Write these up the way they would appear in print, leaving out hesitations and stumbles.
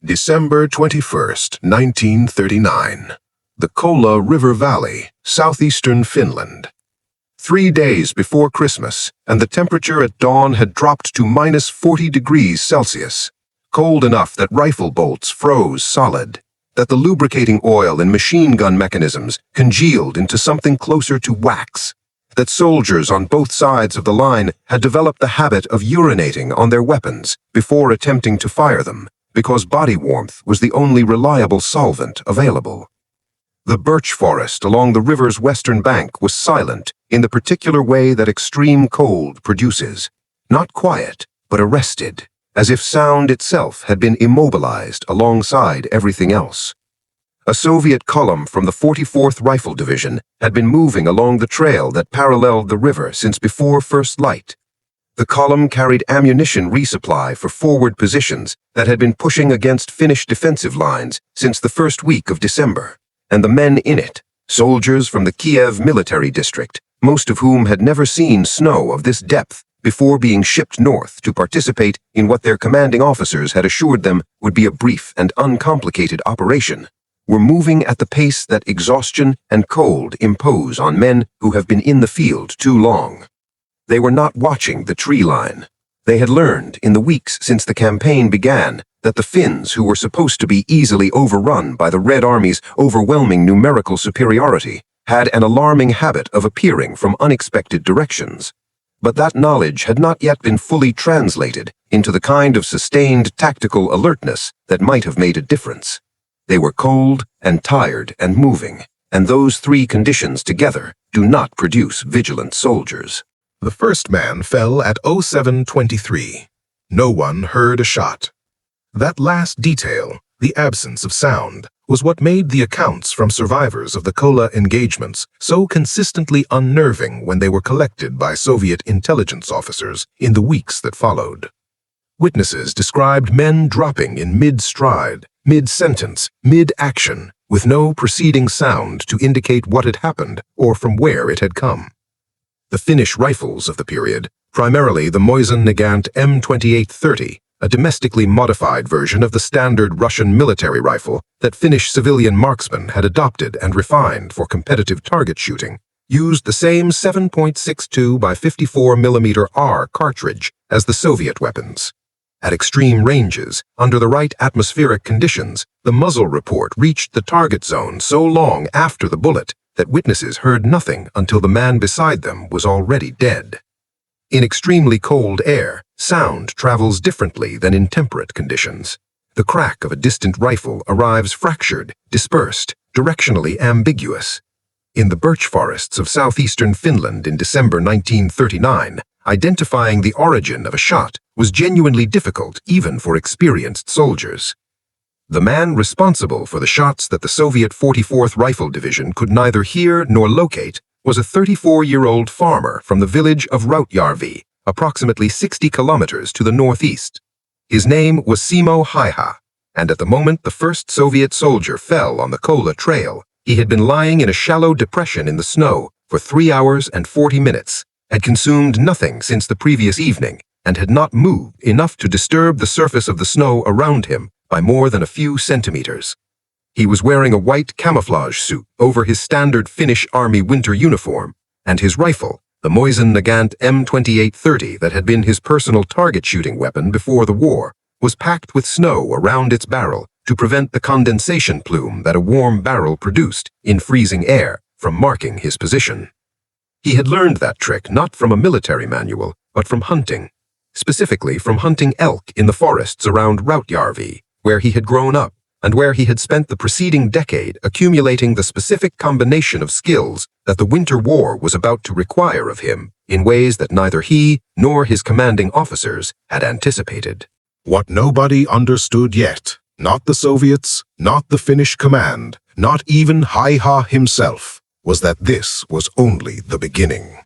December 21st, 1939. The Kola River Valley, southeastern Finland. 3 days before Christmas, and the temperature at dawn had dropped to minus 40 degrees Celsius. Cold enough that rifle bolts froze solid, that the lubricating oil in machine gun mechanisms congealed into something closer to wax, that soldiers on both sides of the line had developed the habit of urinating on their weapons before attempting to fire them, because body warmth was the only reliable solvent available. The birch forest along the river's western bank was silent in the particular way that extreme cold produces, not quiet, but arrested, as if sound itself had been immobilized alongside everything else. A Soviet column from the 44th Rifle Division had been moving along the trail that paralleled the river since before first light. The column carried ammunition resupply for forward positions that had been pushing against Finnish defensive lines since the first week of December, and the men in it, soldiers from the Kiev military district, most of whom had never seen snow of this depth before being shipped north to participate in what their commanding officers had assured them would be a brief and uncomplicated operation, were moving at the pace that exhaustion and cold impose on men who have been in the field too long. They were not watching the tree line. They had learned in the weeks since the campaign began that the Finns, who were supposed to be easily overrun by the Red Army's overwhelming numerical superiority, had an alarming habit of appearing from unexpected directions. But that knowledge had not yet been fully translated into the kind of sustained tactical alertness that might have made a difference. They were cold and tired and moving, and those three conditions together do not produce vigilant soldiers. The first man fell at 07:23. No one heard a shot. That last detail, the absence of sound, was what made the accounts from survivors of the Kola engagements so consistently unnerving when they were collected by Soviet intelligence officers in the weeks that followed. Witnesses described men dropping in mid-stride, mid-sentence, mid-action, with no preceding sound to indicate what had happened or from where it had come. The Finnish rifles of the period, primarily the Mosin-Nagant M2830, a domestically modified version of the standard Russian military rifle that Finnish civilian marksmen had adopted and refined for competitive target shooting, used the same 7.62 by 54 mm R cartridge as the Soviet weapons. At extreme ranges, under the right atmospheric conditions, the muzzle report reached the target zone so long after the bullet that witnesses heard nothing until the man beside them was already dead. In extremely cold air, sound travels differently than in temperate conditions. The crack of a distant rifle arrives fractured, dispersed, directionally ambiguous. In the birch forests of southeastern Finland in December 1939, identifying the origin of a shot was genuinely difficult even for experienced soldiers. The man responsible for the shots that the Soviet 44th Rifle Division could neither hear nor locate was a 34-year-old farmer from the village of WWII, approximately 60 kilometers to the northeast. His name was Simo Hayha, and at the moment the first Soviet soldier fell on the Kola Trail, he had been lying in a shallow depression in the snow for 3 hours and 40 minutes, had consumed nothing since the previous evening, and had not moved enough to disturb the surface of the snow around him by more than a few centimeters. He was wearing a white camouflage suit over his standard Finnish Army winter uniform, and his rifle, the Mosin-Nagant M2830 that had been his personal target shooting weapon before the war, was packed with snow around its barrel to prevent the condensation plume that a warm barrel produced in freezing air from marking his position. He had learned that trick not from a military manual, but from hunting, specifically from hunting elk in the forests around WWII, where he had grown up, and where he had spent the preceding decade accumulating the specific combination of skills that the Winter War was about to require of him in ways that neither he nor his commanding officers had anticipated. What nobody understood yet, not the Soviets, not the Finnish command, not even Hayha himself, was that this was only the beginning.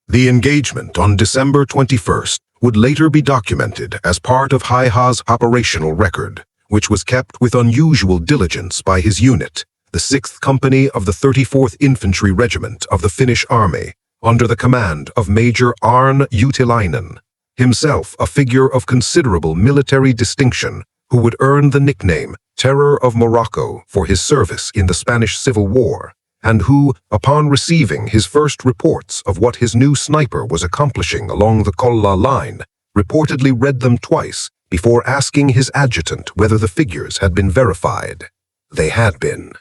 The engagement on December 21st would later be documented as part of Hayha's operational record, which was kept with unusual diligence by his unit, the 6th Company of the 34th Infantry Regiment of the Finnish Army, under the command of Major Arne Utilainen, himself a figure of considerable military distinction who would earn the nickname Terror of Morocco for his service in the Spanish Civil War, and who, upon receiving his first reports of what his new sniper was accomplishing along the Kolla line, reportedly read them twice before asking his adjutant whether the figures had been verified. They had been.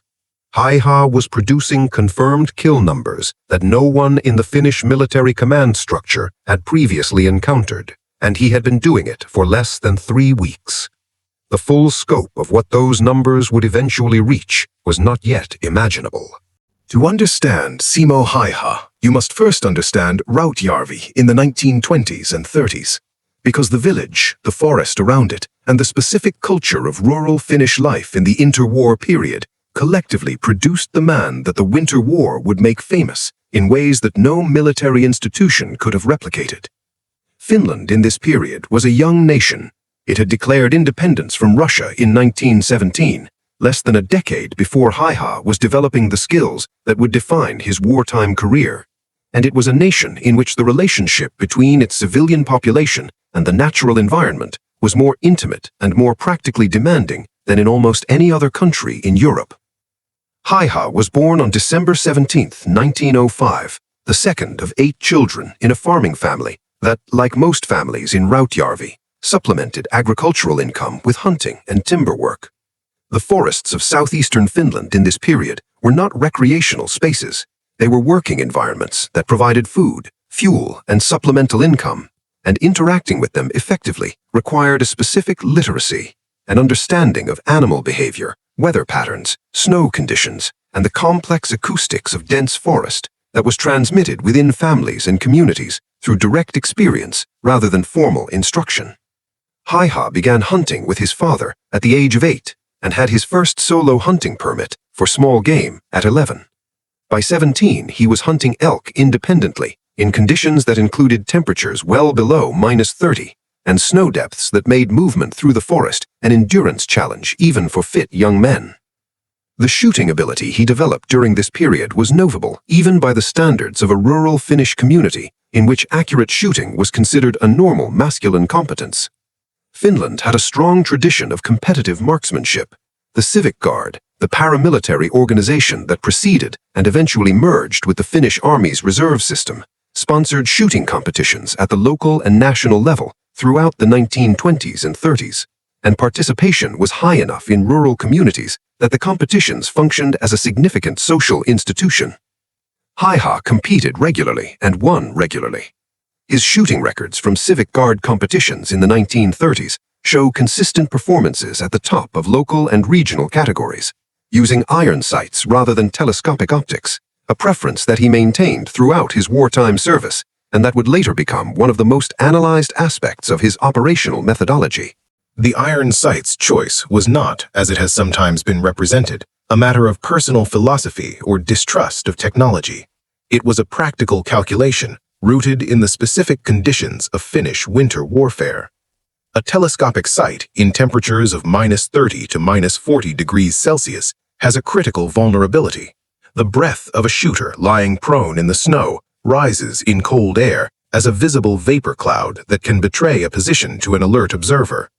Hayha was producing confirmed kill numbers that no one in the Finnish military command structure had previously encountered, and he had been doing it for less than 3 weeks. The full scope of what those numbers would eventually reach was not yet imaginable. To understand Simo Hayha, you must first understand Rautjärvi in the 1920s and 30s, because the village, the forest around it, and the specific culture of rural Finnish life in the interwar period collectively produced the man that the Winter War would make famous in ways that no military institution could have replicated. Finland in this period was a young nation. It had declared independence from Russia in 1917, less than a decade before Hayha was developing the skills that would define his wartime career. And it was a nation in which the relationship between its civilian population and the natural environment was more intimate and more practically demanding than in almost any other country in Europe. Hayha was born on December 17, 1905, the second of 8 children in a farming family that, like most families in Rautjärvi, supplemented agricultural income with hunting and timber work. The forests of southeastern Finland in this period were not recreational spaces. They were working environments that provided food, fuel, and supplemental income, and interacting with them effectively required a specific literacy, an understanding of animal behavior, weather patterns, snow conditions, and the complex acoustics of dense forest that was transmitted within families and communities through direct experience rather than formal instruction. Hayha began hunting with his father at the age of 8 and had his first solo hunting permit for small game at 11. By 17, he was hunting elk independently in conditions that included temperatures well below -30 and snow depths that made movement through the forest an endurance challenge even for fit young men. The shooting ability he developed during this period was notable even by the standards of a rural Finnish community in which accurate shooting was considered a normal masculine competence. Finland had a strong tradition of competitive marksmanship. The Civic Guard, the paramilitary organization that preceded and eventually merged with the Finnish Army's reserve system, sponsored shooting competitions at the local and national level throughout the 1920s and 30s, and participation was high enough in rural communities that the competitions functioned as a significant social institution. Hayha competed regularly and won regularly. His shooting records from Civic Guard competitions in the 1930s show consistent performances at the top of local and regional categories, using iron sights rather than telescopic optics, a preference that he maintained throughout his wartime service and that would later become one of the most analyzed aspects of his operational methodology. The iron sight's choice was not, as it has sometimes been represented, a matter of personal philosophy or distrust of technology. It was a practical calculation rooted in the specific conditions of Finnish winter warfare. A telescopic sight in temperatures of -30 to -40 degrees Celsius has a critical vulnerability. The breath of a shooter lying prone in the snow rises in cold air as a visible vapor cloud that can betray a position to an alert observer.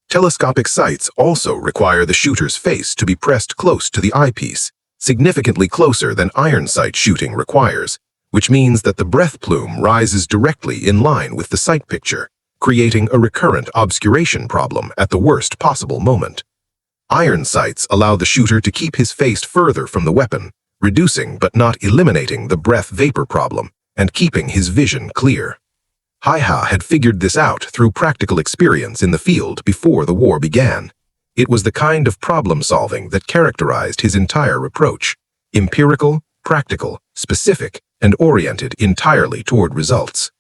Telescopic sights also require the shooter's face to be pressed close to the eyepiece, significantly closer than iron sight shooting requires, which means that the breath plume rises directly in line with the sight picture, creating a recurrent obscuration problem at the worst possible moment. Iron sights allow the shooter to keep his face further from the weapon, reducing but not eliminating the breath vapor problem and keeping his vision clear. Hayha had figured this out through practical experience in the field before the war began. It was the kind of problem-solving that characterized his entire approach: empirical, practical, specific, and oriented entirely toward results.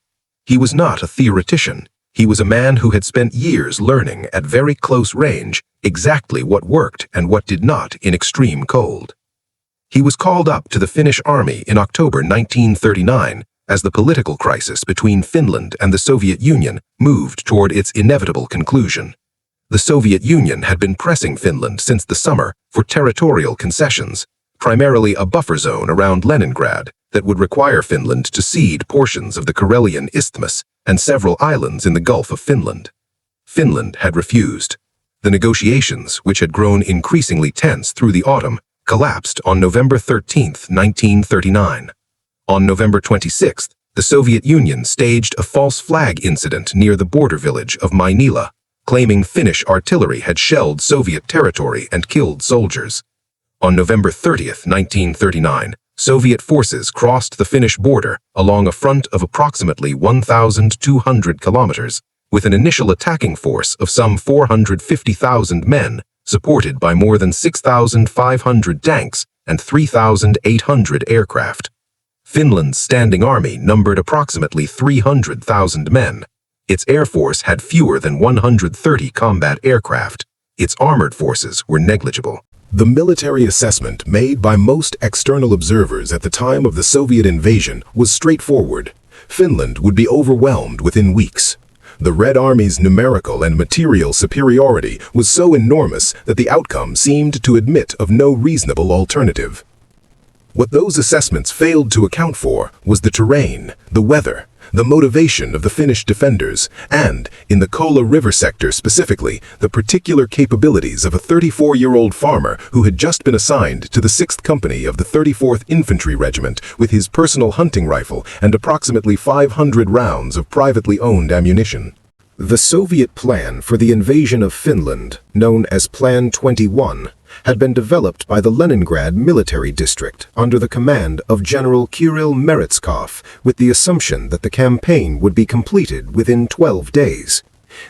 He was not a theoretician. He was a man who had spent years learning at very close range exactly what worked and what did not in extreme cold. He was called up to the Finnish army in October 1939 as the political crisis between Finland and the Soviet Union moved toward its inevitable conclusion. The Soviet Union had been pressing Finland since the summer for territorial concessions, primarily a buffer zone around Leningrad that would require Finland to cede portions of the Karelian Isthmus and several islands in the Gulf of Finland. Finland had refused. The negotiations, which had grown increasingly tense through the autumn, collapsed on November 13, 1939. On November 26th, the Soviet Union staged a false flag incident near the border village of Mainila, claiming Finnish artillery had shelled Soviet territory and killed soldiers. On November 30, 1939, Soviet forces crossed the Finnish border along a front of approximately 1,200 kilometers, with an initial attacking force of some 450,000 men, supported by more than 6,500 tanks and 3,800 aircraft. Finland's standing army numbered approximately 300,000 men. Its air force had fewer than 130 combat aircraft. Its armored forces were negligible. The military assessment made by most external observers at the time of the Soviet invasion was straightforward. Finland would be overwhelmed within weeks. The Red Army's numerical and material superiority was so enormous that the outcome seemed to admit of no reasonable alternative. What those assessments failed to account for was the terrain, the weather, the motivation of the Finnish defenders, and, in the Kola River sector specifically, the particular capabilities of a 34-year-old farmer who had just been assigned to the 6th Company of the 34th Infantry Regiment with his personal hunting rifle and approximately 500 rounds of privately owned ammunition. The Soviet plan for the invasion of Finland, known as Plan 21, had been developed by the Leningrad Military District under the command of General Kirill Meretskov, with the assumption that the campaign would be completed within 12 days.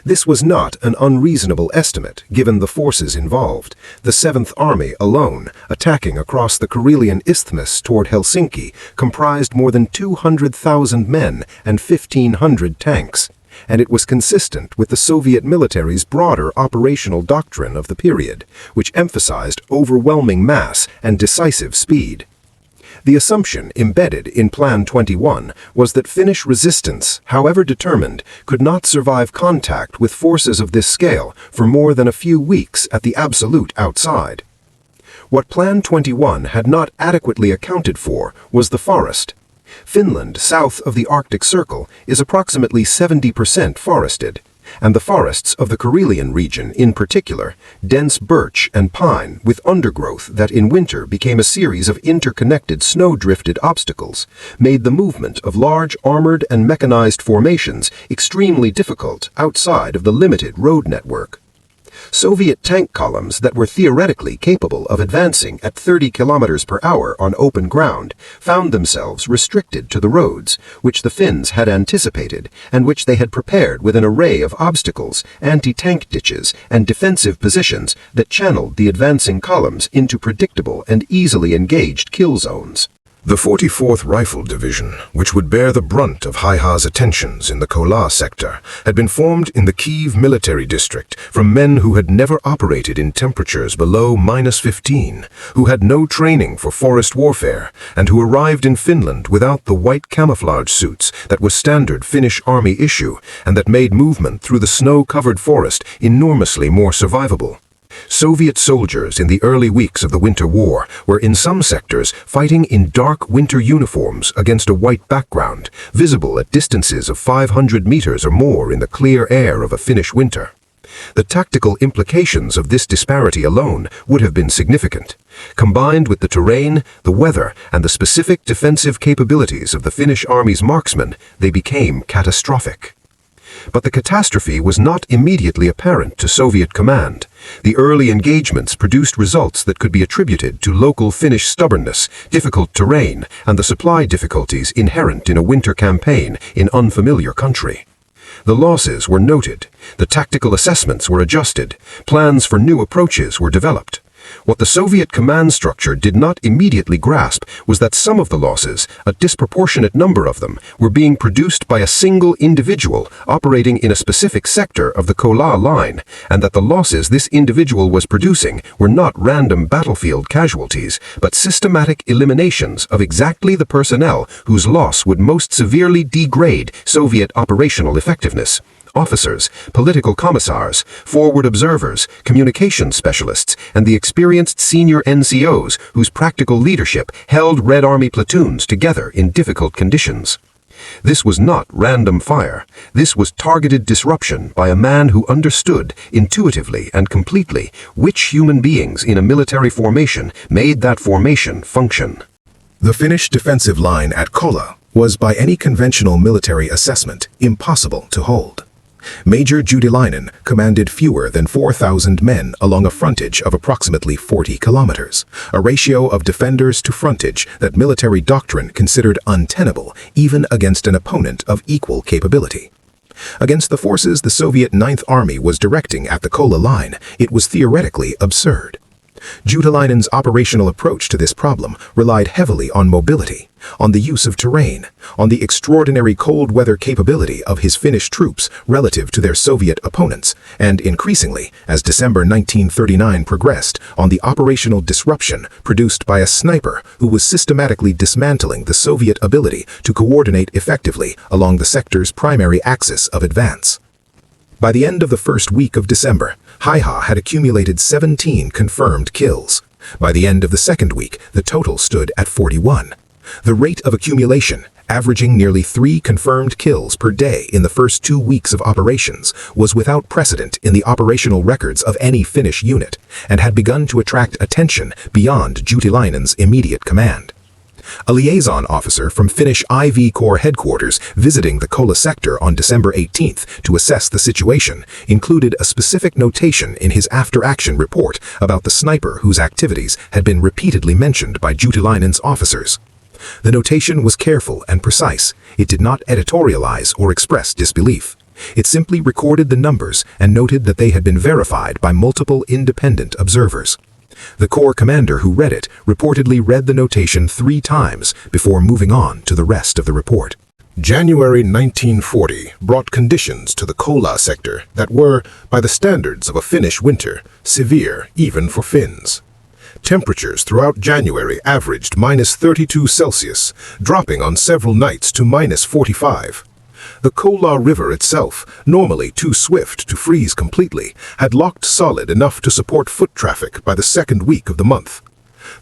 This was not an unreasonable estimate given the forces involved. The 7th Army alone, attacking across the Karelian Isthmus toward Helsinki, comprised more than 200,000 men and 1,500 tanks, and it was consistent with the Soviet military's broader operational doctrine of the period, which emphasized overwhelming mass and decisive speed. The assumption embedded in Plan 21 was that Finnish resistance, however determined, could not survive contact with forces of this scale for more than a few weeks at the absolute outside. What Plan 21 had not adequately accounted for was the forest. Finland, south of the Arctic Circle, is approximately 70% forested, and the forests of the Karelian region in particular, dense birch and pine with undergrowth that in winter became a series of interconnected snow-drifted obstacles, made the movement of large armored and mechanized formations extremely difficult outside of the limited road network. Soviet tank columns that were theoretically capable of advancing at 30 kilometers per hour on open ground found themselves restricted to the roads, which the Finns had anticipated and which they had prepared with an array of obstacles, anti-tank ditches, and defensive positions that channeled the advancing columns into predictable and easily engaged kill zones. The 44th Rifle Division, which would bear the brunt of Hayha's attentions in the Kola sector, had been formed in the Kyiv military district from men who had never operated in temperatures below -15, who had no training for forest warfare, and who arrived in Finland without the white camouflage suits that was standard Finnish army issue and that made movement through the snow-covered forest enormously more survivable. Soviet soldiers in the early weeks of the Winter War were in some sectors fighting in dark winter uniforms against a white background, visible at distances of 500 meters or more in the clear air of a Finnish winter. The tactical implications of this disparity alone would have been significant. Combined with the terrain, the weather, and the specific defensive capabilities of the Finnish army's marksmen, they became catastrophic. But the catastrophe was not immediately apparent to Soviet command. The early engagements produced results that could be attributed to local Finnish stubbornness, difficult terrain, and the supply difficulties inherent in a winter campaign in unfamiliar country. The losses were noted, the tactical assessments were adjusted, plans for new approaches were developed. What the Soviet command structure did not immediately grasp was that some of the losses, a disproportionate number of them, were being produced by a single individual operating in a specific sector of the Kola line, and that the losses this individual was producing were not random battlefield casualties, but systematic eliminations of exactly the personnel whose loss would most severely degrade Soviet operational effectiveness. Officers, political commissars, forward observers, communication specialists, and the experienced senior NCOs whose practical leadership held Red Army platoons together in difficult conditions. This was not random fire. This was targeted disruption by a man who understood intuitively and completely which human beings in a military formation made that formation function. The Finnish defensive line at Kola was, by any conventional military assessment, impossible to hold. Major Juutilainen commanded fewer than 4,000 men along a frontage of approximately 40 kilometers, a ratio of defenders to frontage that military doctrine considered untenable even against an opponent of equal capability. Against the forces the Soviet Ninth Army was directing at the Kola line, it was theoretically absurd. Juutilainen's operational approach to this problem relied heavily on mobility, on the use of terrain, on the extraordinary cold weather capability of his Finnish troops relative to their Soviet opponents, and increasingly, as December 1939 progressed, on the operational disruption produced by a sniper who was systematically dismantling the Soviet ability to coordinate effectively along the sector's primary axis of advance. By the end of the first week of December, Hayha had accumulated 17 confirmed kills. By the end of the second week, the total stood at 41. The rate of accumulation, averaging nearly 3 confirmed kills per day in the first 2 weeks of operations, was without precedent in the operational records of any Finnish unit, and had begun to attract attention beyond Juutilainen's immediate command. A liaison officer from Finnish IV Corps headquarters visiting the Kola sector on December 18th to assess the situation included a specific notation in his after-action report about the sniper whose activities had been repeatedly mentioned by Juutilainen's officers. The notation was careful and precise. It did not editorialize or express disbelief. It simply recorded the numbers and noted that they had been verified by multiple independent observers. The Corps commander who read it reportedly read the notation 3 times before moving on to the rest of the report. January 1940 brought conditions to the Kola sector that were, by the standards of a Finnish winter, severe even for Finns. Temperatures throughout January averaged -32 Celsius, dropping on several nights to -45. The Kola River itself, normally too swift to freeze completely, had locked solid enough to support foot traffic by the second week of the month.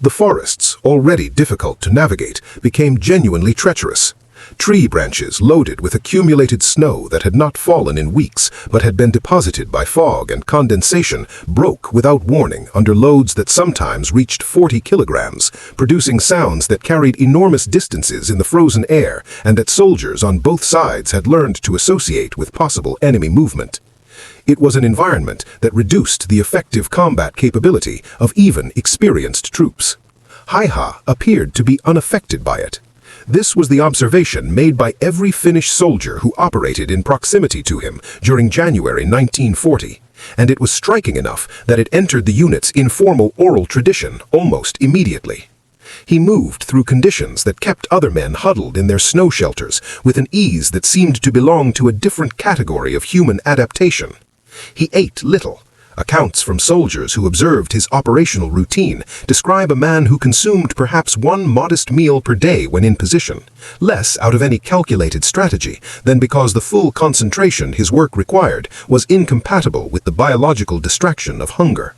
The forests, already difficult to navigate, became genuinely treacherous. Tree branches loaded with accumulated snow that had not fallen in weeks but had been deposited by fog and condensation broke without warning under loads that sometimes reached 40 kilograms, producing sounds that carried enormous distances in the frozen air and that soldiers on both sides had learned to associate with possible enemy movement. It was an environment that reduced the effective combat capability of even experienced troops. Hayha appeared to be unaffected by it. This was the observation made by every Finnish soldier who operated in proximity to him during January 1940, and it was striking enough that it entered the unit's informal oral tradition almost immediately. He moved through conditions that kept other men huddled in their snow shelters with an ease that seemed to belong to a different category of human adaptation. He ate little. Accounts from soldiers who observed his operational routine describe a man who consumed perhaps 1 modest meal per day when in position, less out of any calculated strategy than because the full concentration his work required was incompatible with the biological distraction of hunger.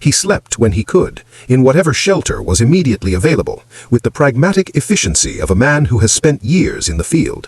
He slept when he could, in whatever shelter was immediately available, with the pragmatic efficiency of a man who has spent years in the field.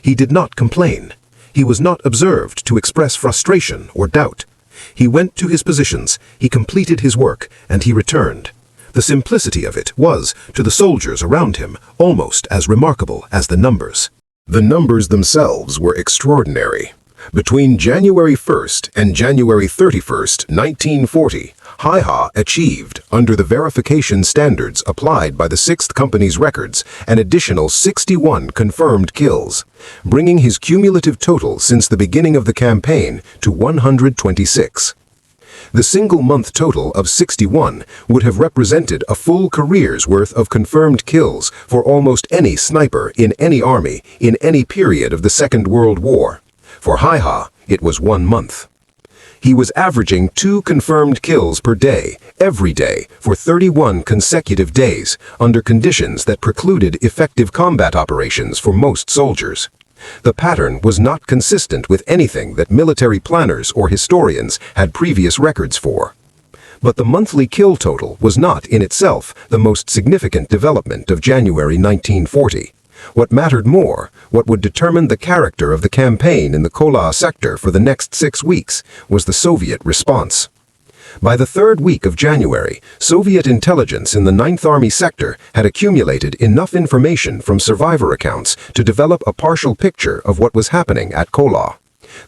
He did not complain. He was not observed to express frustration or doubt. He went to his positions, he completed his work, and he returned. The simplicity of it was, to the soldiers around him, almost as remarkable as the numbers. The numbers themselves were extraordinary. Between January 1st and January 31st, 1940, Hayha achieved, under the verification standards applied by the 6th Company's records, an additional 61 confirmed kills, bringing his cumulative total since the beginning of the campaign to 126. The single-month total of 61 would have represented a full career's worth of confirmed kills for almost any sniper in any army in any period of the Second World War. For Hayha, it was 1 month. He was averaging 2 confirmed kills per day, every day, for 31 consecutive days, under conditions that precluded effective combat operations for most soldiers. The pattern was not consistent with anything that military planners or historians had previous records for. But the monthly kill total was not in itself the most significant development of January 1940. What mattered more, what would determine the character of the campaign in the Kola sector for the next 6 weeks, was the Soviet response. By the 3rd week of January, Soviet intelligence in the 9th Army sector had accumulated enough information from survivor accounts to develop a partial picture of what was happening at Kola.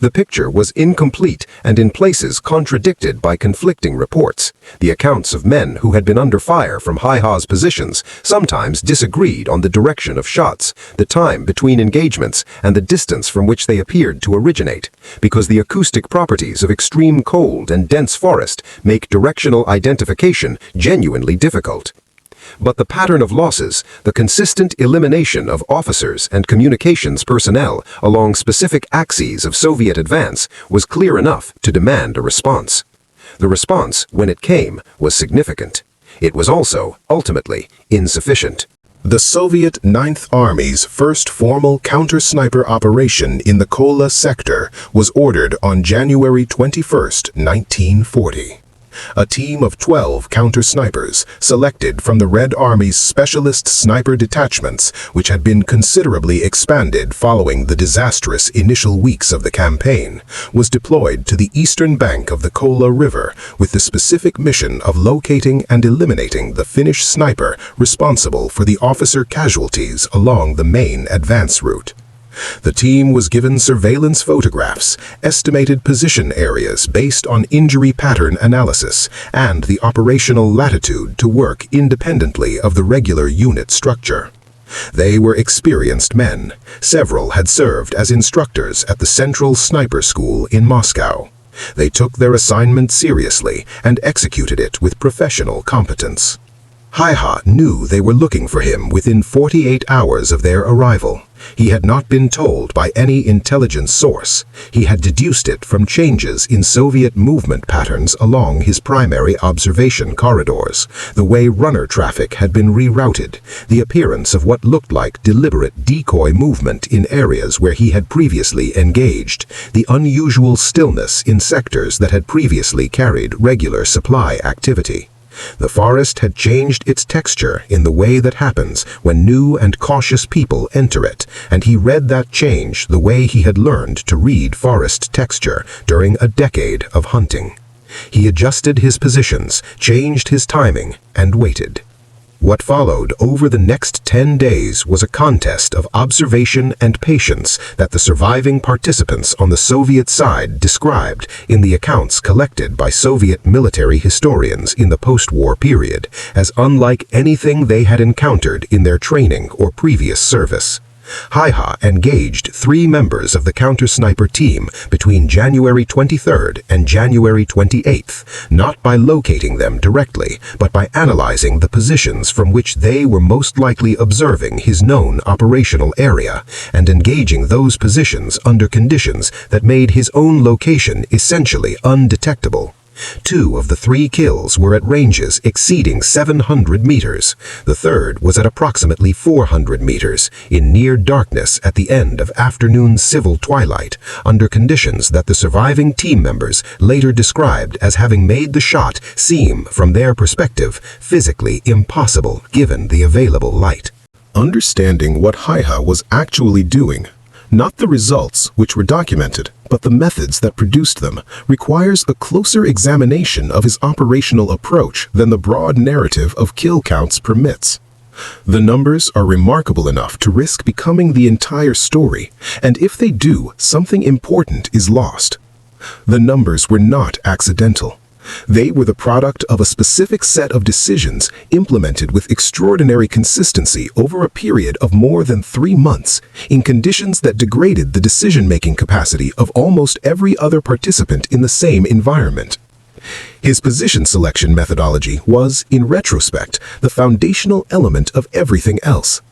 The picture was incomplete and in places contradicted by conflicting reports. The accounts of men who had been under fire from Hayha's positions sometimes disagreed on the direction of shots, the time between engagements, and the distance from which they appeared to originate, because the acoustic properties of extreme cold and dense forest make directional identification genuinely difficult. But the pattern of losses, the consistent elimination of officers and communications personnel along specific axes of Soviet advance was clear enough to demand a response. The response, when it came, was significant. It was also, ultimately, insufficient. The Soviet 9th Army's first formal counter-sniper operation in the Kola sector was ordered on January 21, 1940. A team of 12 counter-snipers, selected from the Red Army's specialist sniper detachments, which had been considerably expanded following the disastrous initial weeks of the campaign, was deployed to the eastern bank of the Kola River with the specific mission of locating and eliminating the Finnish sniper responsible for the officer casualties along the main advance route. The team was given surveillance photographs, estimated position areas based on injury pattern analysis, and the operational latitude to work independently of the regular unit structure. They were experienced men. Several had served as instructors at the Central Sniper School in Moscow. They took their assignment seriously and executed it with professional competence. Hayha knew they were looking for him within 48 hours of their arrival. He had not been told by any intelligence source. He had deduced it from changes in Soviet movement patterns along his primary observation corridors, the way runner traffic had been rerouted, the appearance of what looked like deliberate decoy movement in areas where he had previously engaged, the unusual stillness in sectors that had previously carried regular supply activity. The forest had changed its texture in the way that happens when new and cautious people enter it, and he read that change the way he had learned to read forest texture during a decade of hunting. He adjusted his positions, changed his timing, and waited. What followed over the next 10 days was a contest of observation and patience that the surviving participants on the Soviet side described in the accounts collected by Soviet military historians in the post-war period as unlike anything they had encountered in their training or previous service. Hayha engaged 3 members of the counter-sniper team between January 23rd and January 28th, not by locating them directly, but by analyzing the positions from which they were most likely observing his known operational area, and engaging those positions under conditions that made his own location essentially undetectable. 2 of the 3 kills were at ranges exceeding 700 meters. The third was at approximately 400 meters, in near darkness at the end of afternoon civil twilight, under conditions that the surviving team members later described as having made the shot seem, from their perspective, physically impossible given the available light. Understanding what Hayha was actually doing, not the results which were documented, but the methods that produced them, requires a closer examination of his operational approach than the broad narrative of kill counts permits. The numbers are remarkable enough to risk becoming the entire story, and if they do, something important is lost. The numbers were not accidental. They were the product of a specific set of decisions implemented with extraordinary consistency over a period of more than 3 months, in conditions that degraded the decision-making capacity of almost every other participant in the same environment. His position selection methodology was, in retrospect, the foundational element of everything else.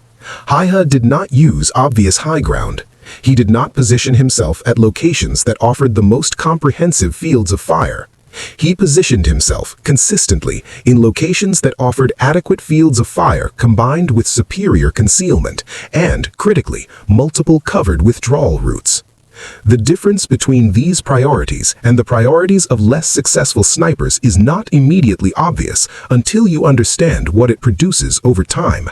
Hayha did not use obvious high ground. He did not position himself at locations that offered the most comprehensive fields of fire. He positioned himself consistently in locations that offered adequate fields of fire combined with superior concealment and, critically, multiple covered withdrawal routes. The difference between these priorities and the priorities of less successful snipers is not immediately obvious until you understand what it produces over time.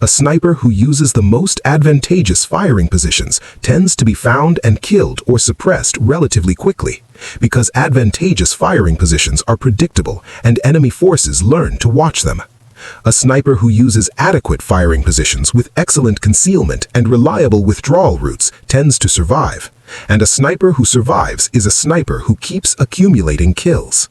A sniper who uses the most advantageous firing positions tends to be found and killed or suppressed relatively quickly, because advantageous firing positions are predictable and enemy forces learn to watch them. A sniper who uses adequate firing positions with excellent concealment and reliable withdrawal routes tends to survive, and a sniper who survives is a sniper who keeps accumulating kills.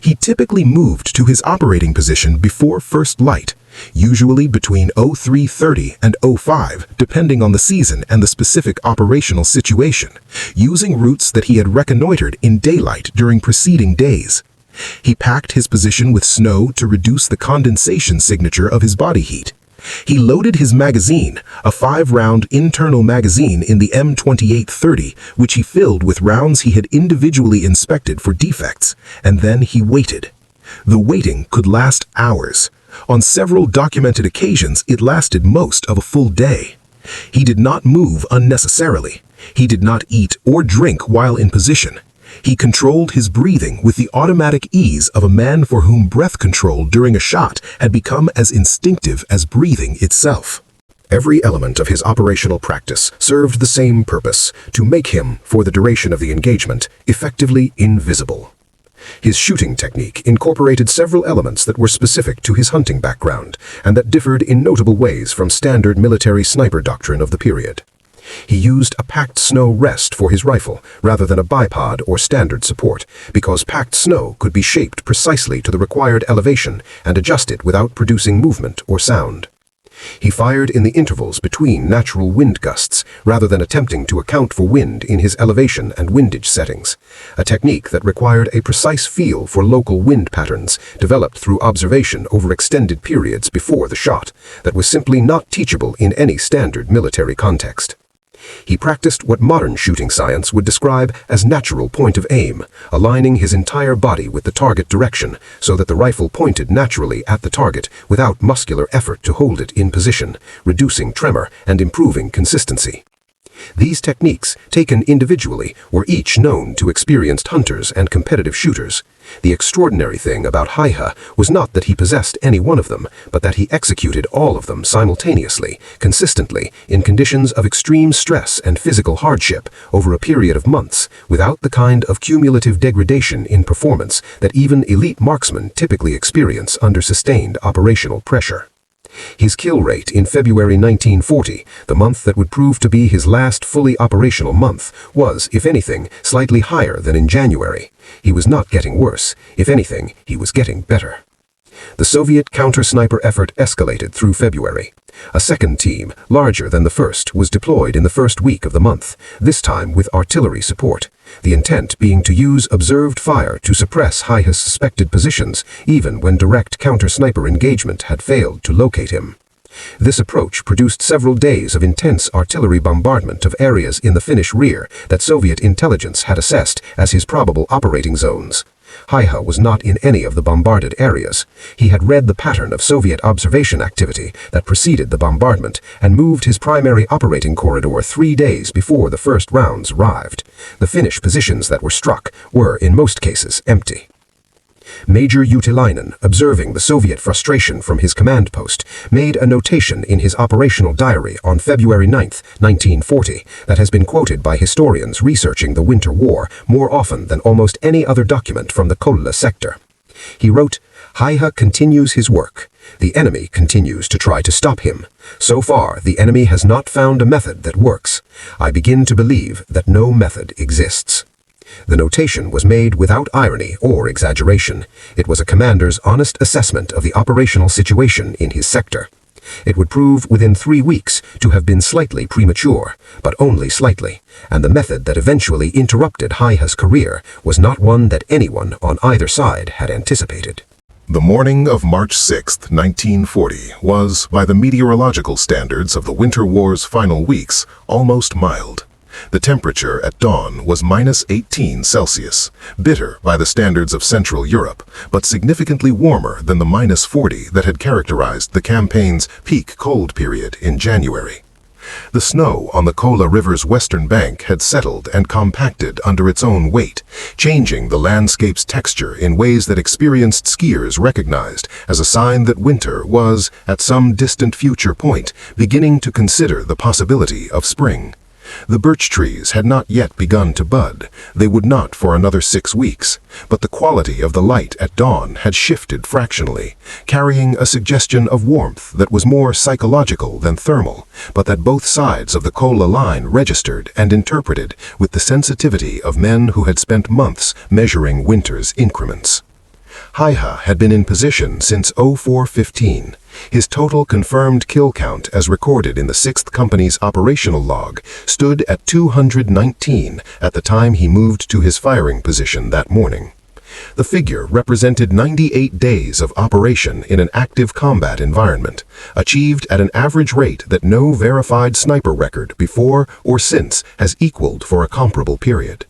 He typically moved to his operating position before first light, usually between 0330 and 05, depending on the season and the specific operational situation, using routes that he had reconnoitered in daylight during preceding days. He packed his position with snow to reduce the condensation signature of his body heat. He loaded his magazine, a 5-round internal magazine in the M2830, which he filled with rounds he had individually inspected for defects, and then he waited. The waiting could last hours. On several documented occasions, it lasted most of a full day. He did not move unnecessarily. He did not eat or drink while in position. He controlled his breathing with the automatic ease of a man for whom breath control during a shot had become as instinctive as breathing itself. Every element of his operational practice served the same purpose: to make him, for the duration of the engagement, effectively invisible. His shooting technique incorporated several elements that were specific to his hunting background and that differed in notable ways from standard military sniper doctrine of the period. He used a packed snow rest for his rifle rather than a bipod or standard support, because packed snow could be shaped precisely to the required elevation and adjusted without producing movement or sound. He fired in the intervals between natural wind gusts rather than attempting to account for wind in his elevation and windage settings, a technique that required a precise feel for local wind patterns developed through observation over extended periods before the shot that was simply not teachable in any standard military context. He practiced what modern shooting science would describe as natural point of aim, aligning his entire body with the target direction so that the rifle pointed naturally at the target without muscular effort to hold it in position, reducing tremor and improving consistency. These techniques, taken individually, were each known to experienced hunters and competitive shooters. The extraordinary thing about Hayha was not that he possessed any one of them, but that he executed all of them simultaneously, consistently, in conditions of extreme stress and physical hardship over a period of months, without the kind of cumulative degradation in performance that even elite marksmen typically experience under sustained operational pressure. His kill rate in February 1940, the month that would prove to be his last fully operational month, was, if anything, slightly higher than in January. He was not getting worse. If anything, he was getting better. The Soviet counter-sniper effort escalated through February. A second team, larger than the first, was deployed in the first week of the month, this time with artillery support, the intent being to use observed fire to suppress Hayha's suspected positions, even when direct counter-sniper engagement had failed to locate him. This approach produced several days of intense artillery bombardment of areas in the Finnish rear that Soviet intelligence had assessed as his probable operating zones. Hayha was not in any of the bombarded areas. He had read the pattern of Soviet observation activity that preceded the bombardment and moved his primary operating corridor 3 days before the first rounds arrived. The Finnish positions that were struck were, in most cases, empty. Major Utilainen, observing the Soviet frustration from his command post, made a notation in his operational diary on February 9, 1940, that has been quoted by historians researching the Winter War more often than almost any other document from the Kolla sector. He wrote, "Hayha continues his work. The enemy continues to try to stop him. So far, the enemy has not found a method that works. I begin to believe that no method exists." The notation was made without irony or exaggeration. It was a commander's honest assessment of the operational situation in his sector. It would prove within 3 weeks to have been slightly premature, but only slightly, and the method that eventually interrupted Hayha's career was not one that anyone on either side had anticipated. The morning of March 6, 1940, was, by the meteorological standards of the Winter War's final weeks, almost mild. The temperature at dawn was -18 Celsius, bitter by the standards of Central Europe, but significantly warmer than the -40 that had characterized the campaign's peak cold period in January. The snow on the Kola River's western bank had settled and compacted under its own weight, changing the landscape's texture in ways that experienced skiers recognized as a sign that winter was, at some distant future point, beginning to consider the possibility of spring. The birch trees had not yet begun to bud. They would not for another 6 weeks, but the quality of the light at dawn had shifted fractionally, carrying a suggestion of warmth that was more psychological than thermal, but that both sides of the Kola line registered and interpreted with the sensitivity of men who had spent months measuring winter's increments. Hayha had been in position since 0415. His total confirmed kill count as recorded in the 6th Company's operational log stood at 219 at the time he moved to his firing position that morning. The figure represented 98 days of operation in an active combat environment, achieved at an average rate that no verified sniper record before or since has equaled for a comparable period.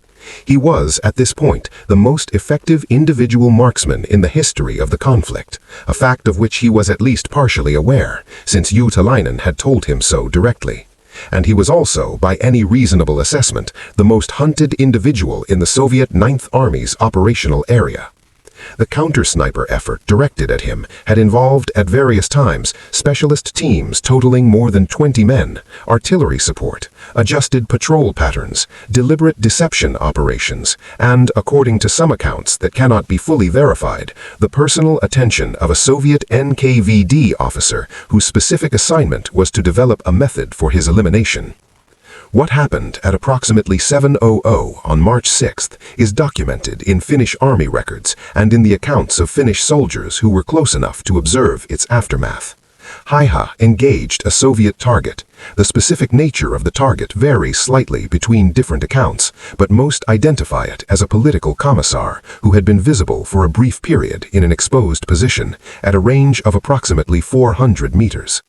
He was, at this point, the most effective individual marksman in the history of the conflict, a fact of which he was at least partially aware, since Utalainen had told him so directly. And he was also, by any reasonable assessment, the most hunted individual in the Soviet Ninth Army's operational area. The counter-sniper effort directed at him had involved at various times specialist teams totaling more than 20 men, artillery support, adjusted patrol patterns, deliberate deception operations, and, according to some accounts that cannot be fully verified, the personal attention of a Soviet NKVD officer whose specific assignment was to develop a method for his elimination. What happened at approximately 7:00 on March 6th is documented in Finnish army records and in the accounts of Finnish soldiers who were close enough to observe its aftermath. Hayha engaged a Soviet target. The specific nature of the target varies slightly between different accounts, but most identify it as a political commissar who had been visible for a brief period in an exposed position at a range of approximately 400 meters.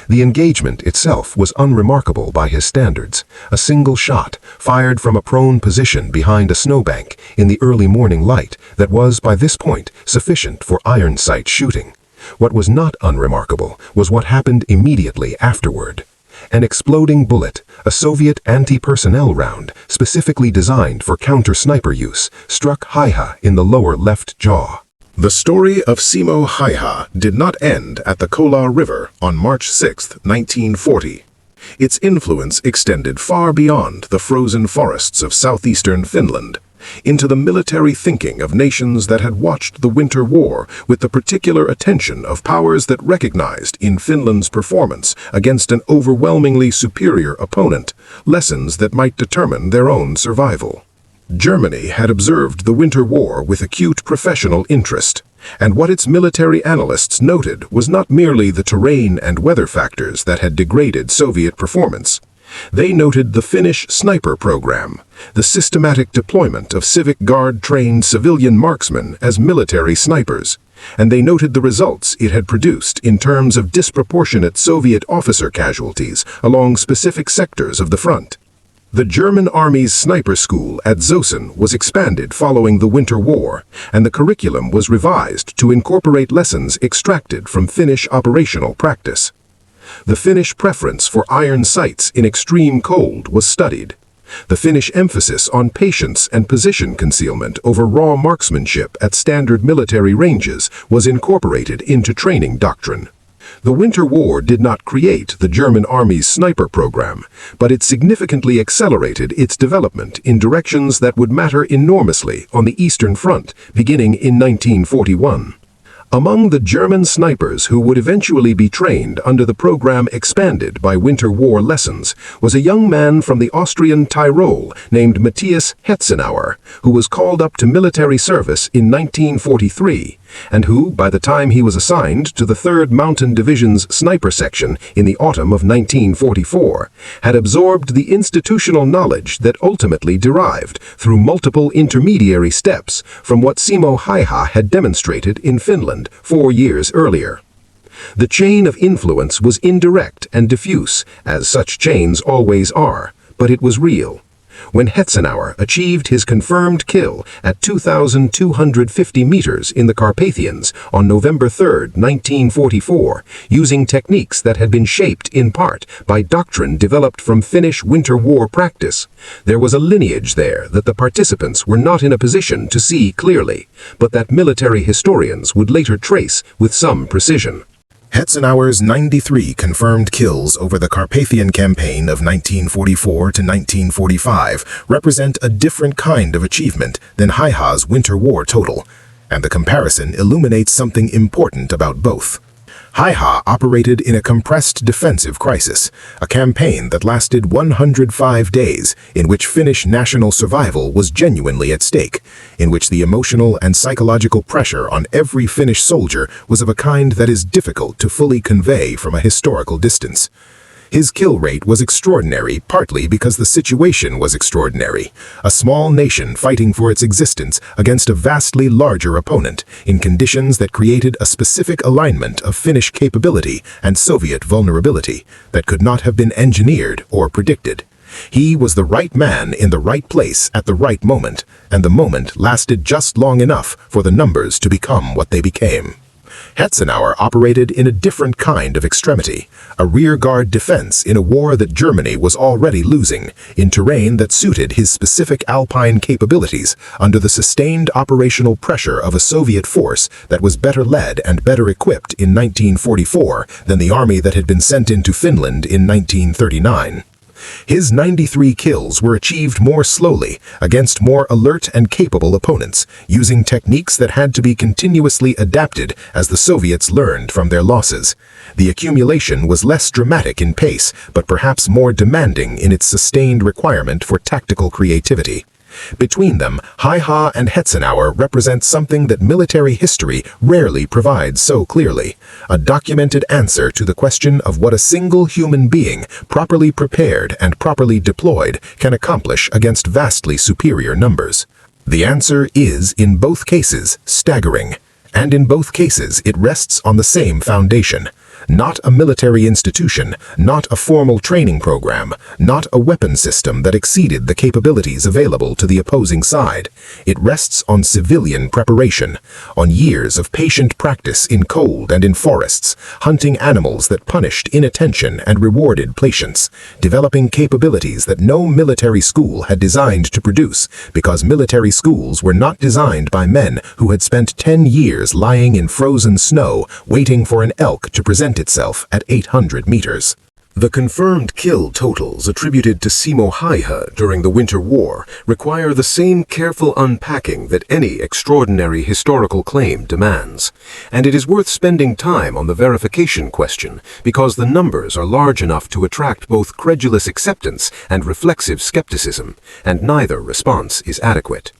The engagement itself was unremarkable by his standards, a single shot fired from a prone position behind a snowbank in the early morning light that was by this point sufficient for iron sight shooting. What was not unremarkable was what happened immediately afterward. An exploding bullet, a Soviet anti-personnel round specifically designed for counter-sniper use, struck Hayha in the lower left jaw. The story of Simo Hayha did not end at the Kola River on March 6, 1940. Its influence extended far beyond the frozen forests of southeastern Finland, into the military thinking of nations that had watched the Winter War with the particular attention of powers that recognized in Finland's performance against an overwhelmingly superior opponent lessons that might determine their own survival. Germany had observed the Winter War with acute professional interest, and what its military analysts noted was not merely the terrain and weather factors that had degraded Soviet performance. They noted the Finnish sniper program, the systematic deployment of Civic Guard-trained civilian marksmen as military snipers, and they noted the results it had produced in terms of disproportionate Soviet officer casualties along specific sectors of the front. The German Army's sniper school at Zossen was expanded following the Winter War, and the curriculum was revised to incorporate lessons extracted from Finnish operational practice. The Finnish preference for iron sights in extreme cold was studied. The Finnish emphasis on patience and position concealment over raw marksmanship at standard military ranges was incorporated into training doctrine. The Winter War did not create the German Army's sniper program, but it significantly accelerated its development in directions that would matter enormously on the Eastern Front, beginning in 1941. Among the German snipers who would eventually be trained under the program expanded by Winter War lessons was a young man from the Austrian Tyrol named Matthias Hetzenauer, who was called up to military service in 1943, and who, by the time he was assigned to the 3rd Mountain Division's sniper section in the autumn of 1944, had absorbed the institutional knowledge that ultimately derived through multiple intermediary steps from what Simo Hayha had demonstrated in Finland 4 years earlier. The chain of influence was indirect and diffuse, as such chains always are, but it was real. when Hetzenauer achieved his confirmed kill at 2,250 meters in the Carpathians on November 3, 1944, using techniques that had been shaped in part by doctrine developed from Finnish winter war practice. There was a lineage there that the participants were not in a position to see clearly, but that military historians would later trace with some precision. Hetzenauer's 93 confirmed kills over the Carpathian campaign of 1944 to 1945 represent a different kind of achievement than Hayha's winter war total, and the comparison illuminates something important about both. Hayha operated in a compressed defensive crisis, a campaign that lasted 105 days, in which Finnish national survival was genuinely at stake, in which the emotional and psychological pressure on every Finnish soldier was of a kind that is difficult to fully convey from a historical distance. His kill rate was extraordinary, partly because the situation was extraordinary. A small nation fighting for its existence against a vastly larger opponent, in conditions that created a specific alignment of Finnish capability and Soviet vulnerability that could not have been engineered or predicted. He was the right man in the right place at the right moment, and the moment lasted just long enough for the numbers to become what they became. Hetzenauer operated in a different kind of extremity, a rearguard defense in a war that Germany was already losing, in terrain that suited his specific Alpine capabilities under the sustained operational pressure of a Soviet force that was better led and better equipped in 1944 than the army that had been sent into Finland in 1939. His 93 kills were achieved more slowly, against more alert and capable opponents, using techniques that had to be continuously adapted as the Soviets learned from their losses. The accumulation was less dramatic in pace, but perhaps more demanding in its sustained requirement for tactical creativity. Between them, Hayha and Hetzenauer represent something that military history rarely provides so clearly, a documented answer to the question of what a single human being, properly prepared and properly deployed, can accomplish against vastly superior numbers. The answer is, in both cases, staggering, and in both cases it rests on the same foundation. Not a military institution, not a formal training program, not a weapon system that exceeded the capabilities available to the opposing side. It rests on civilian preparation, on years of patient practice in cold and in forests, hunting animals that punished inattention and rewarded patience, developing capabilities that no military school had designed to produce, because military schools were not designed by men who had spent 10 years lying in frozen snow waiting for an elk to present itself at 800 meters. The confirmed kill totals attributed to Simo Hayha during the Winter War require the same careful unpacking that any extraordinary historical claim demands. And it is worth spending time on the verification question because the numbers are large enough to attract both credulous acceptance and reflexive skepticism, and neither response is adequate.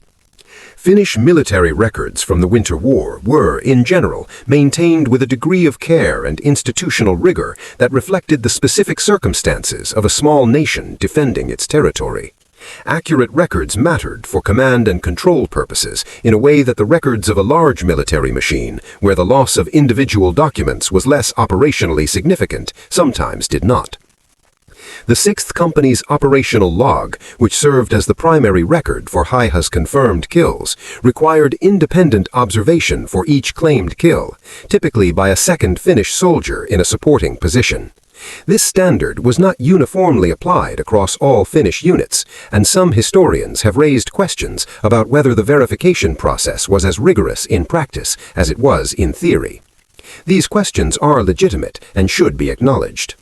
Finnish military records from the Winter War were, in general, maintained with a degree of care and institutional rigor that reflected the specific circumstances of a small nation defending its territory. Accurate records mattered for command and control purposes in a way that the records of a large military machine, where the loss of individual documents was less operationally significant, sometimes did not. The 6th Company's operational log, which served as the primary record for Hayha's confirmed kills, required independent observation for each claimed kill, typically by a second Finnish soldier in a supporting position. This standard was not uniformly applied across all Finnish units, and some historians have raised questions about whether the verification process was as rigorous in practice as it was in theory. These questions are legitimate and should be acknowledged.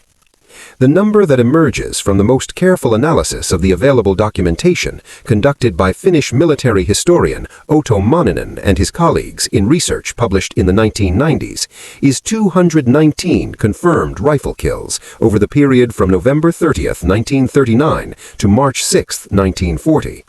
The number that emerges from the most careful analysis of the available documentation conducted by Finnish military historian Otto Manninen and his colleagues in research published in the 1990s is 219 confirmed rifle kills over the period from November 30, 1939 to March 6, 1940.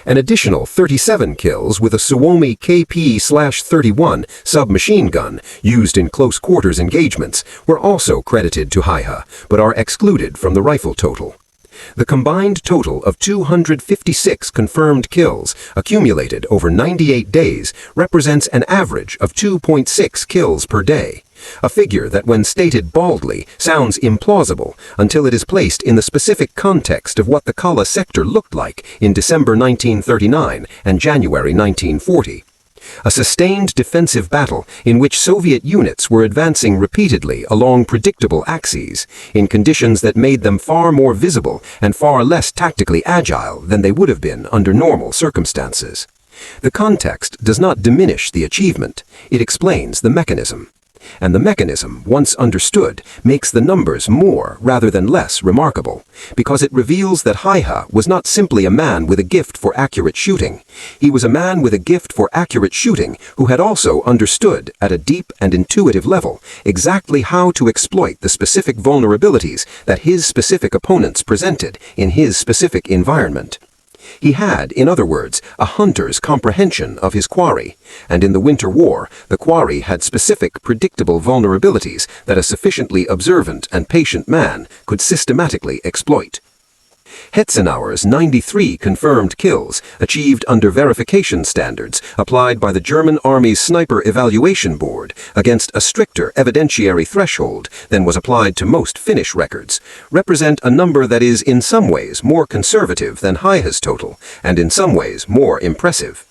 An additional 37 kills with a Suomi KP/31 submachine gun used in close-quarters engagements were also credited to Hayha, but are excluded from the rifle total. The combined total of 256 confirmed kills accumulated over 98 days represents an average of 2.6 kills per day, A figure that, when stated baldly, sounds implausible until it is placed in the specific context of what the Kala sector looked like in December 1939 and January 1940. A sustained defensive battle in which Soviet units were advancing repeatedly along predictable axes, in conditions that made them far more visible and far less tactically agile than they would have been under normal circumstances. The context does not diminish the achievement, it explains the mechanism. And the mechanism, once understood, makes the numbers more rather than less remarkable, because it reveals that Hayha was not simply a man with a gift for accurate shooting. He was a man with a gift for accurate shooting who had also understood, at a deep and intuitive level, exactly how to exploit the specific vulnerabilities that his specific opponents presented in his specific environment. He had, in other words, a hunter's comprehension of his quarry, and in the Winter War, the quarry had specific, predictable vulnerabilities that a sufficiently observant and patient man could systematically exploit. Hetzenauer's 93 confirmed kills, achieved under verification standards applied by the German Army's Sniper Evaluation Board against a stricter evidentiary threshold than was applied to most Finnish records, represent a number that is in some ways more conservative than Hayha's total, and in some ways more impressive.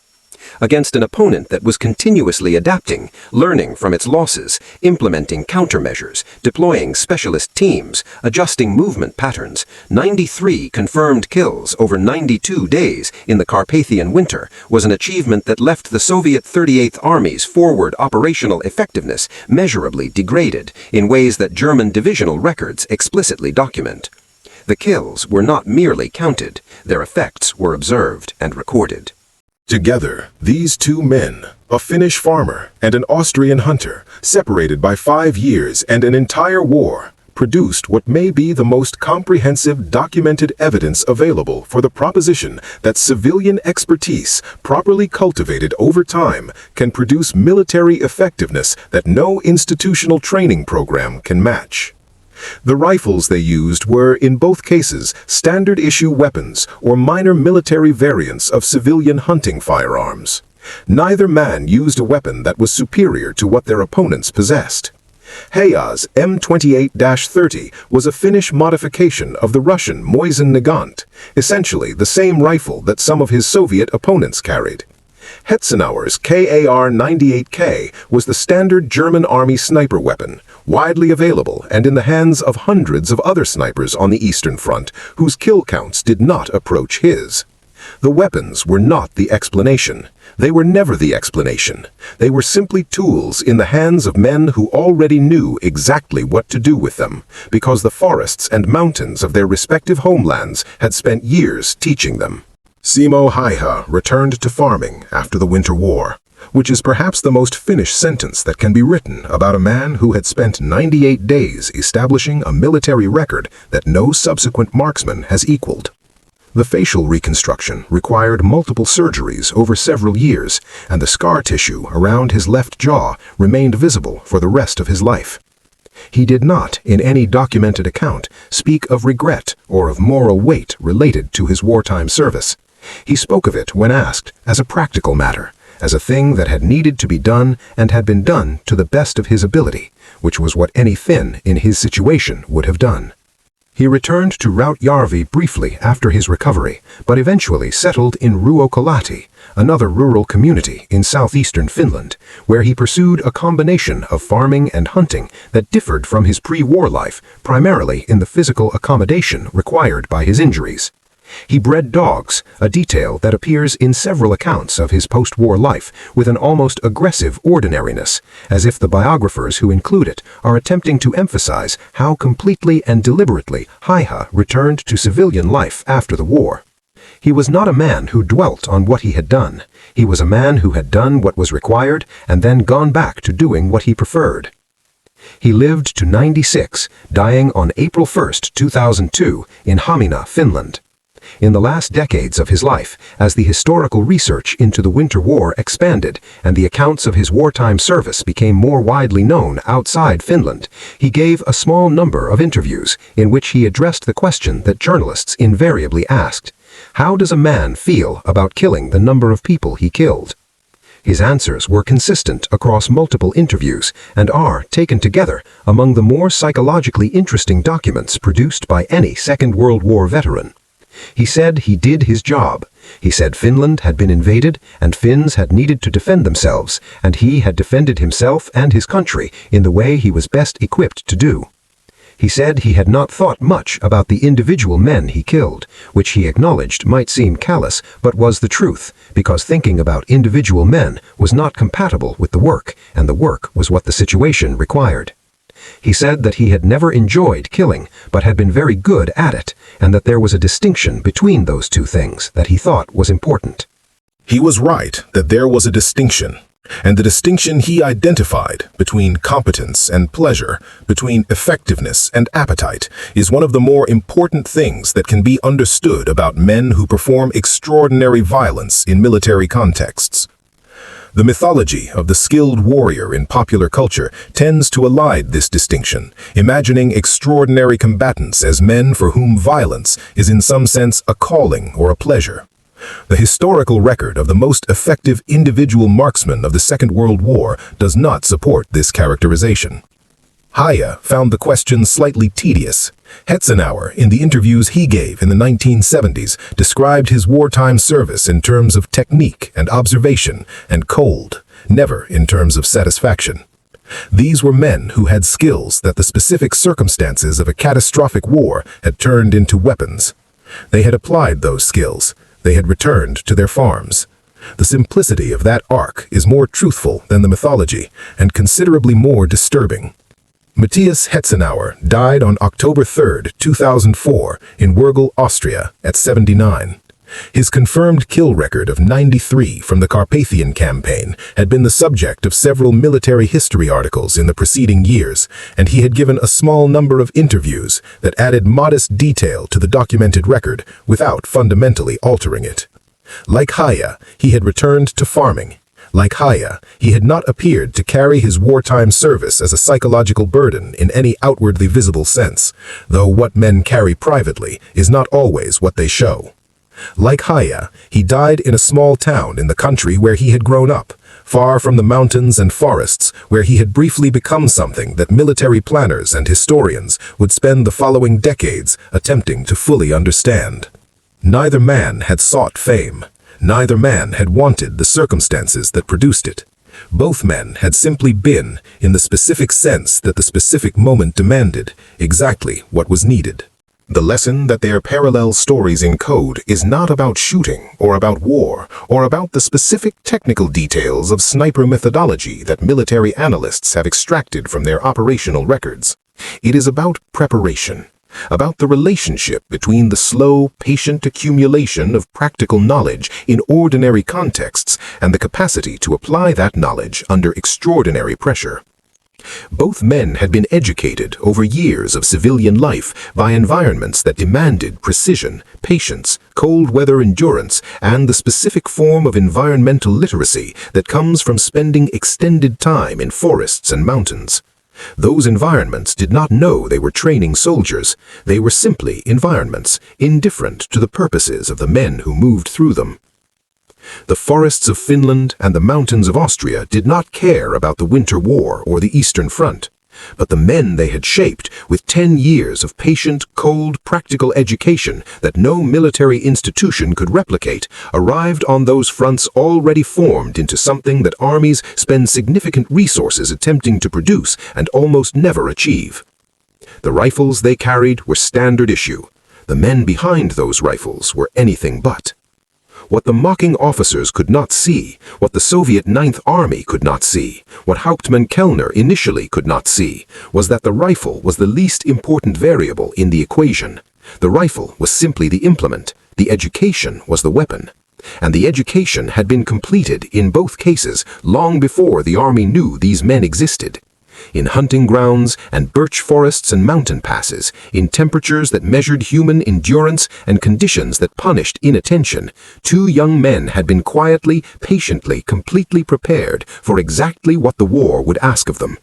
Against an opponent that was continuously adapting, learning from its losses, implementing countermeasures, deploying specialist teams, adjusting movement patterns, 93 confirmed kills over 92 days in the Carpathian winter was an achievement that left the Soviet 38th Army's forward operational effectiveness measurably degraded in ways that German divisional records explicitly document. The kills were not merely counted, their effects were observed and recorded. Together, these two men, a Finnish farmer and an Austrian hunter, separated by 5 years and an entire war, produced what may be the most comprehensive documented evidence available for the proposition that civilian expertise, properly cultivated over time, can produce military effectiveness that no institutional training program can match. The rifles they used were, in both cases, standard-issue weapons or minor military variants of civilian hunting firearms. Neither man used a weapon that was superior to what their opponents possessed. Hayha's M28-30 was a Finnish modification of the Russian Mosin-Nagant, essentially the same rifle that some of his Soviet opponents carried. Hetzenauer's KAR-98K was the standard German Army sniper weapon, widely available and in the hands of hundreds of other snipers on the Eastern Front whose kill counts did not approach his. The weapons were not the explanation. They were never the explanation. They were simply tools in the hands of men who already knew exactly what to do with them, because the forests and mountains of their respective homelands had spent years teaching them. Simo Hayha returned to farming after the Winter War, which is perhaps the most Finnish sentence that can be written about a man who had spent 98 days establishing a military record that no subsequent marksman has equaled. The facial reconstruction required multiple surgeries over several years, and the scar tissue around his left jaw remained visible for the rest of his life. He did not, in any documented account, speak of regret or of moral weight related to his wartime service. He spoke of it when asked as a practical matter, as a thing that had needed to be done and had been done to the best of his ability, which was what any Finn in his situation would have done. He returned to Rautjärvi briefly after his recovery, but eventually settled in Ruokolahti, another rural community in southeastern Finland, where he pursued a combination of farming and hunting that differed from his pre-war life, primarily in the physical accommodation required by his injuries. He bred dogs, a detail that appears in several accounts of his post-war life with an almost aggressive ordinariness, as if the biographers who include it are attempting to emphasize how completely and deliberately Hayha returned to civilian life after the war. He was not a man who dwelt on what he had done. He was a man who had done what was required and then gone back to doing what he preferred. He lived to 96, dying on April 1, 2002, in Hamina, Finland. In the last decades of his life, as the historical research into the Winter War expanded and the accounts of his wartime service became more widely known outside Finland, he gave a small number of interviews in which he addressed the question that journalists invariably asked: how does a man feel about killing the number of people he killed? His answers were consistent across multiple interviews and are, taken together, among the more psychologically interesting documents produced by any Second World War veteran. He said he did his job. He said Finland had been invaded and Finns had needed to defend themselves, and he had defended himself and his country in the way he was best equipped to do. He said he had not thought much about the individual men he killed, which he acknowledged might seem callous, but was the truth, because thinking about individual men was not compatible with the work, and the work was what the situation required. He said that he had never enjoyed killing, but had been very good at it, and that there was a distinction between those two things that he thought was important. He was right that there was a distinction, and the distinction he identified between competence and pleasure, between effectiveness and appetite, is one of the more important things that can be understood about men who perform extraordinary violence in military contexts. The mythology of the skilled warrior in popular culture tends to elide this distinction, imagining extraordinary combatants as men for whom violence is in some sense a calling or a pleasure. The historical record of the most effective individual marksman of the Second World War does not support this characterization. Hayha found the question slightly tedious. Hetzenauer, in the interviews he gave in the 1970s, described his wartime service in terms of technique and observation and cold, never in terms of satisfaction. These were men who had skills that the specific circumstances of a catastrophic war had turned into weapons. They had applied those skills. They had returned to their farms. The simplicity of that arc is more truthful than the mythology, and considerably more disturbing. Matthias Hetzenauer died on October 3, 2004, in Wurgl, Austria, at 79. His confirmed kill record of 93 from the Carpathian campaign had been the subject of several military history articles in the preceding years, and he had given a small number of interviews that added modest detail to the documented record without fundamentally altering it. Like Hayha, he had returned to farming. Like Hayha, he had not appeared to carry his wartime service as a psychological burden in any outwardly visible sense, though what men carry privately is not always what they show. Like Hayha, he died in a small town in the country where he had grown up, far from the mountains and forests where he had briefly become something that military planners and historians would spend the following decades attempting to fully understand. Neither man had sought fame. Neither man had wanted the circumstances that produced it. Both men had simply been, in the specific sense that the specific moment demanded, exactly what was needed. The lesson that their parallel stories encode is not about shooting or about war or about the specific technical details of sniper methodology that military analysts have extracted from their operational records. It is about preparation, about the relationship between the slow, patient accumulation of practical knowledge in ordinary contexts and the capacity to apply that knowledge under extraordinary pressure. Both men had been educated over years of civilian life by environments that demanded precision, patience, cold weather endurance, and the specific form of environmental literacy that comes from spending extended time in forests and mountains. Those environments did not know they were training soldiers. They were simply environments, indifferent to the purposes of the men who moved through them. The forests of Finland and the mountains of Austria did not care about the Winter War or the Eastern Front, but the men they had shaped with 10 years of patient, cold, practical education that no military institution could replicate arrived on those fronts already formed into something that armies spend significant resources attempting to produce and almost never achieve. The rifles they carried were standard issue. The men behind those rifles were anything but. What the mocking officers could not see, what the Soviet Ninth Army could not see, what Hauptmann Kellner initially could not see, was that the rifle was the least important variable in the equation. The rifle was simply the implement, the education was the weapon. And the education had been completed in both cases long before the army knew these men existed. In hunting grounds and birch forests and mountain passes, in temperatures that measured human endurance and conditions that punished inattention, 2 young men had been quietly, patiently, completely prepared for exactly what the war would ask of them.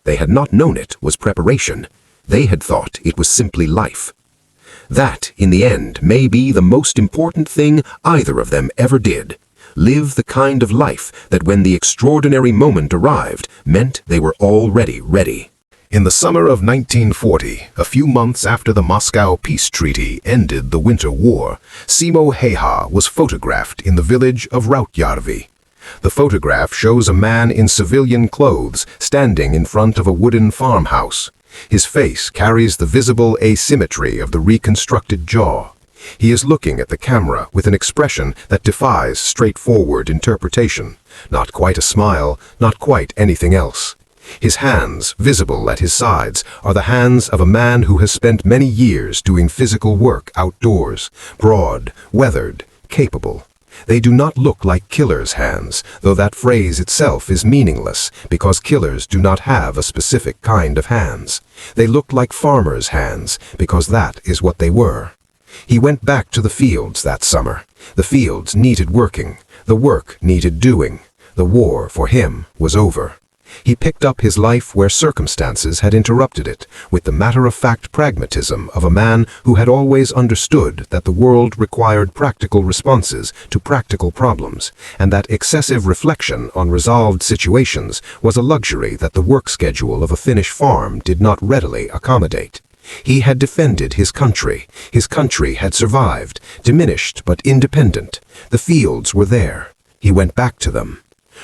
They had not known it was preparation. They had thought it was simply life. That, in the end, may be the most important thing either of them ever did. live the kind of life that when the extraordinary moment arrived meant they were already ready. In the summer of 1940, a few months after the Moscow Peace Treaty ended the Winter War, Simo Hayha was photographed in the village of WWII. The photograph shows a man in civilian clothes standing in front of a wooden farmhouse. His face carries the visible asymmetry of the reconstructed jaw. He is looking at the camera with an expression that defies straightforward interpretation. Not quite a smile, not quite anything else. His hands, visible at his sides, are the hands of a man who has spent many years doing physical work outdoors, broad, weathered, capable. They do not look like killers' hands, though that phrase itself is meaningless because killers do not have a specific kind of hands. They look like farmers' hands because that is what they were. He went back to the fields that summer. The fields needed working. The work needed doing. The war for him was over. He picked up his life where circumstances had interrupted it, with the matter-of-fact pragmatism of a man who had always understood that the world required practical responses to practical problems, and that excessive reflection on resolved situations was a luxury that the work schedule of a Finnish farm did not readily accommodate. He had defended his country. His country had survived, diminished but independent. The fields were there. He went back to them.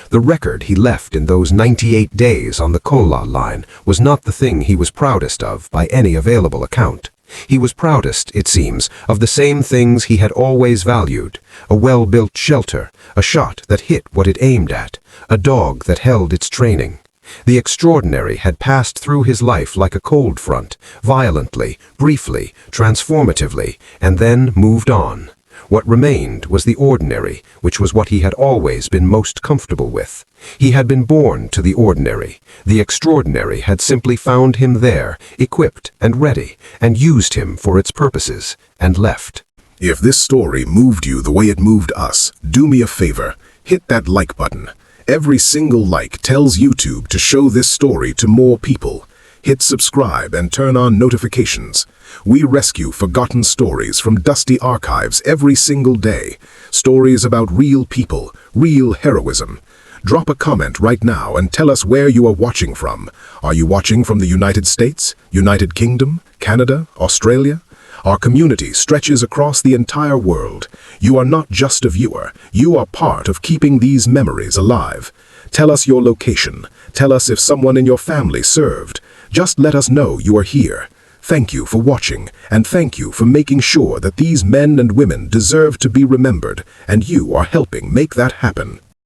The record he left in those 98 days on the Kola line was not the thing he was proudest of by any available account. He was proudest, it seems, of the same things he had always valued: a well-built shelter, a shot that hit what it aimed at, a dog that held its training. The extraordinary had passed through his life like a cold front, violently, briefly, transformatively, and then moved on. What remained was the ordinary, which was what he had always been most comfortable with. He had been born to the ordinary. The extraordinary had simply found him there, equipped and ready, and used him for its purposes, and left. If this story moved you the way it moved us, do me a favor, hit that like button. Every single like tells YouTube to show this story to more people. Hit subscribe and turn on notifications. We rescue forgotten stories from dusty archives every single day. Stories about real people, real heroism. Drop a comment right now and tell us where you are watching from. Are you watching from the United States, United Kingdom, Canada, Australia? Our community stretches across the entire world. You are not just a viewer. You are part of keeping these memories alive. Tell us your location. Tell us if someone in your family served. Just let us know you are here. Thank you for watching, and thank you for making sure that these men and women deserve to be remembered, and you are helping make that happen.